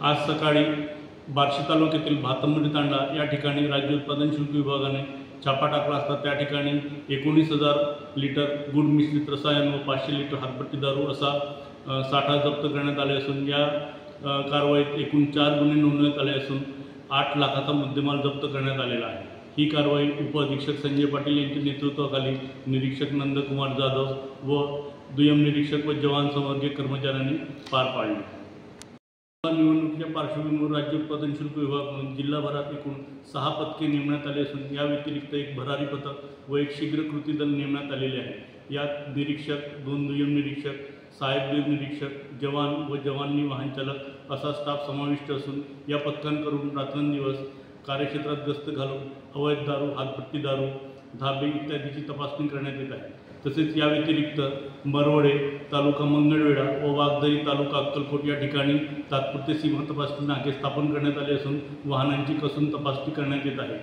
आज सकाळी बार्शी तालुक्यातील भातंबरी तांडा या ठिकाणी राज्य उत्पादन शुल्क विभागाने छापा टाकला असता त्या ठिकाणी 19,000 लिटर गुड मिश्रित रसायन व 500 लिटर हातभट्टी दारू असा साठा जप्त करण्यात आले असून या कारवाईत एकूण 4 गुन्हे नोंदवण्यात आले असून 8 लाखाचा मुद्देमाल जप्त करण्यात आलेला आहे। ही कारवाई उपअधीक्षक संजय पाटील यांच्या नेतृत्वाखाली निरीक्षक नंदकुमार जाधव व दुय्यम निरीक्षक व जवान संवर्गीय कर्मचाऱ्यांनी पार पाडली। निवडणुकीच्या पार्श्वभूमीवर राज्य उत्पादन शुल्क विभागाकडून जिल्हाभरात एकूण 6 पथके नेमण्यात आली असून या व्यतिरिक्त एक भरारी पथक व एक शीघ्र कृती दल नेमण्यात आलेले आहे। यात निरीक्षक, 2 दुय्यम निरीक्षक, सहाय्यक निरीक्षक, जवान व जवानी वाहन चालक असा स्टाफ समाविष्ट असून या पथकांकडून रात्रंदिवस कार्यक्षेत्रात गस्त घालून अवैध दारू, हातभट्टी दारू, धाबे इत्यादीची तपासणी करण्यात येत आहे। तसेच या व्यतिरिक्त मरवडे तालुका मंगळवेढा व वाघदरी तालुका अक्कलकोट या ठिकाणी तात्पुरते सीमा तपासणी नाके स्थापन करण्यात आले असून वाहनांची कसून तपासणी करण्यात येत आहे।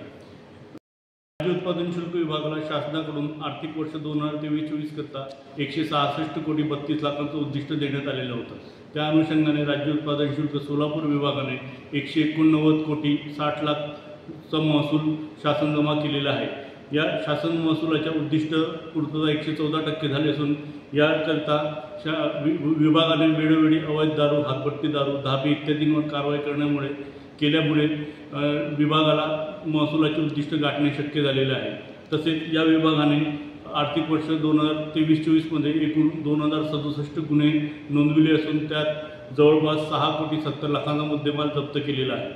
राज्य उत्पादन शुल्क विभागाला शासनाकडून आर्थिक वर्ष 2023-24 करता 166 कोटी 32 लाखांचं उद्दिष्ट देण्यात आलेलं होतं। त्या अनुषंगाने राज्य उत्पादन शुल्क सोलापूर विभागाने 189 कोटी 60 लाखचा महसूल शासन जमा केलेला आहे। या शासन महसुलाच्या उद्दिष्ट पूर्तता 114% झाली असून याकरता विभागाने वेळोवेळी अवैध दारू, हातभट्टी दारू, धाबे इत्यादींवर कारवाई केल्यामुळे विभागाला महसुलाचे उद्दिष्ट गाठणे शक्य झालेले आहे। तसेच या विभागाने आर्थिक वर्ष 2023-24 मध्ये एकूण 2067 गुन्हे नोंदविले असून त्यात जवळपास 6 कोटी 70 लाखांचा मुद्देमाल जप्त केलेला आहे।